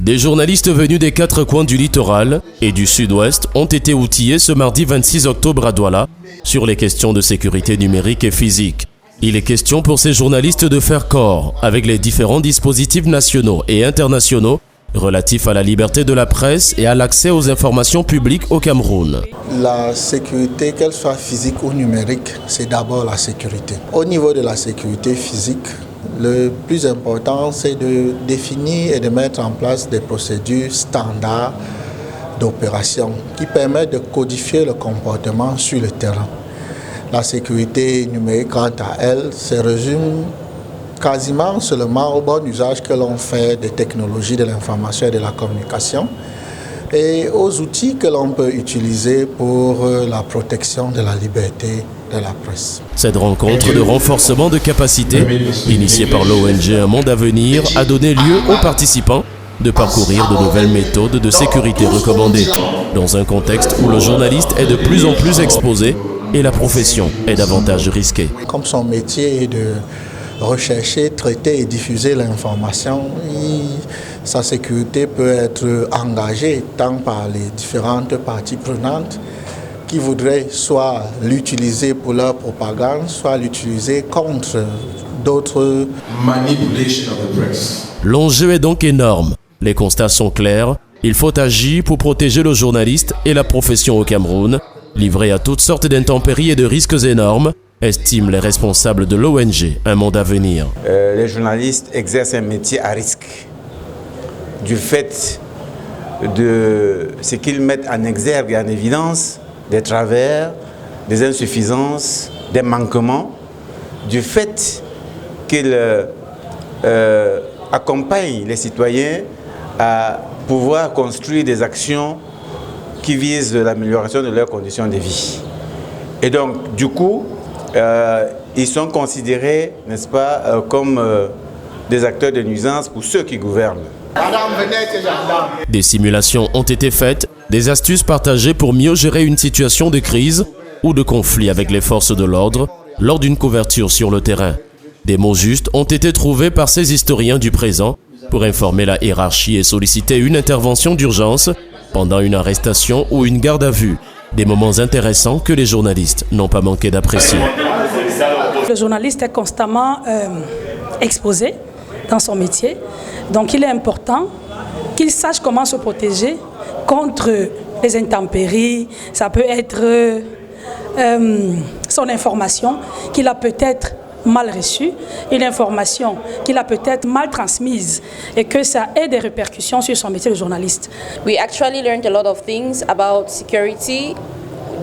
Des journalistes venus des 4 coins du littoral et du sud-ouest ont été outillés ce mardi 26 octobre à Douala sur les questions de sécurité numérique et physique. Il est question pour ces journalistes de faire corps avec les différents dispositifs nationaux et internationaux relatifs à la liberté de la presse et à l'accès aux informations publiques au Cameroun. La sécurité, qu'elle soit physique ou numérique, c'est d'abord la sécurité. Au niveau de la sécurité physique, le plus important, c'est de définir et de mettre en place des procédures standards d'opération qui permettent de codifier le comportement sur le terrain. La sécurité numérique, quant à elle, se résume quasiment seulement au bon usage que l'on fait des technologies de l'information et de la communication et aux outils que l'on peut utiliser pour la protection de la liberté de la presse. Cette rencontre de renforcement de capacité, initiée par l'ONG Un Monde à Venir, a donné lieu aux participants de parcourir de nouvelles méthodes de sécurité recommandées, dans un contexte où le journaliste est de plus en plus exposé et la profession est davantage risquée. Comme son métier est de rechercher, traiter et diffuser l'information, sa sécurité peut être engagée tant par les différentes parties prenantes qui voudraient soit l'utiliser pour leur propagande, soit l'utiliser contre d'autres manipulations de la presse. L'enjeu est donc énorme. Les constats sont clairs. Il faut agir pour protéger le journaliste et la profession au Cameroun, livré à toutes sortes d'intempéries et de risques énormes, estiment les responsables de l'ONG Un Monde à Venir. Les journalistes exercent un métier à risque du fait de ce qu'ils mettent en exergue et en évidence des travers, des insuffisances, des manquements, du fait qu'ils accompagnent les citoyens à pouvoir construire des actions qui visent l'amélioration de leurs conditions de vie. Et donc, du coup, ils sont considérés, n'est-ce pas, comme des acteurs de nuisance pour ceux qui gouvernent. Des simulations ont été faites, des astuces partagées pour mieux gérer une situation de crise ou de conflit avec les forces de l'ordre lors d'une couverture sur le terrain. Des mots justes ont été trouvés par ces historiens du présent pour informer la hiérarchie et solliciter une intervention d'urgence pendant une arrestation ou une garde à vue. Des moments intéressants que les journalistes n'ont pas manqué d'apprécier. Le journaliste est constamment exposé dans son métier, donc il est important qu'il sache comment se protéger contre les intempéries. Ça peut être son information qu'il a peut-être mal reçue, une information qu'il a peut-être mal transmise et que ça ait des répercussions sur son métier de journaliste. We actually learned a lot of things about security.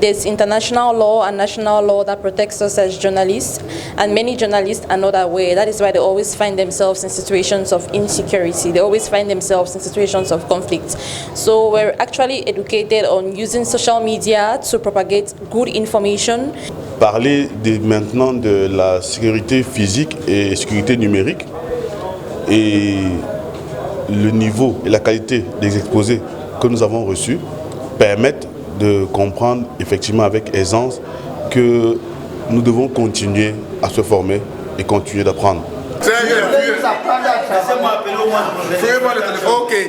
There's international law and national law that protects us as journalists, and many journalists are not aware. That is why they always find themselves in situations of insecurity. They always find themselves in situations of conflict. So we're actually educated on using social media to propagate good information. Parler maintenant de la sécurité physique et sécurité numérique et le niveau et la qualité des exposés que nous avons reçus permettent de comprendre effectivement avec aisance que nous devons continuer à se former et continuer d'apprendre.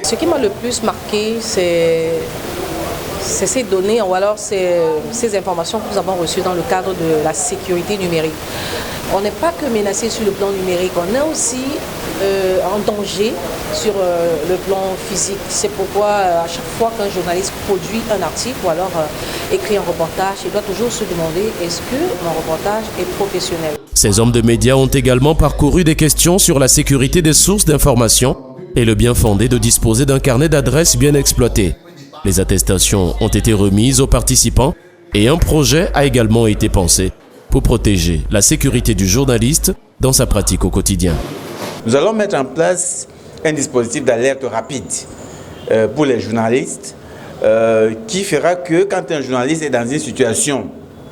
Ce qui m'a le plus marqué, c'est ces données ou alors ces informations que nous avons reçues dans le cadre de la sécurité numérique. On n'est pas que menacé sur le plan numérique, on est aussi en danger sur le plan physique. C'est pourquoi à chaque fois qu'un journaliste produit un article ou alors écrit un reportage, il doit toujours se demander est-ce que mon reportage est professionnel. Ces hommes de médias ont également parcouru des questions sur la sécurité des sources d'information et le bien fondé de disposer d'un carnet d'adresses bien exploité. Les attestations ont été remises aux participants et un projet a également été pensé pour protéger la sécurité du journaliste dans sa pratique au quotidien. Nous allons mettre en place un dispositif d'alerte rapide pour les journalistes qui fera que quand un journaliste est dans une situation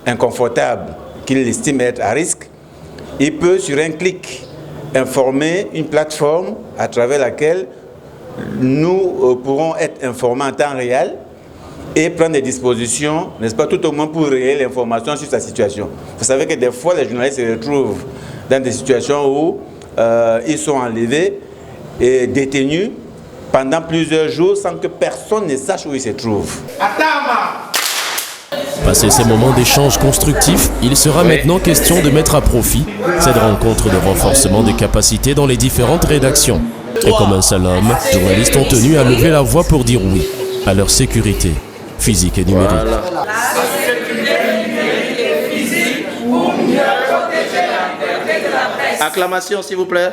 inconfortable, qu'il estime être à risque, il peut sur un clic informer une plateforme à travers laquelle nous pourrons être informés en temps réel et prendre des dispositions, n'est-ce pas, tout au moins pour relayer l'information sur sa situation. Vous savez que des fois, les journalistes se retrouvent dans des situations où ils sont enlevés et détenus pendant plusieurs jours sans que personne ne sache où ils se trouvent. Passé ces moments d'échange constructifs, il sera maintenant question de mettre à profit cette rencontre de renforcement des capacités dans les différentes rédactions. Et comme un seul homme, les journalistes ont tenu à lever la voix pour dire oui à leur sécurité physique et numérique. Acclamation s'il vous plaît.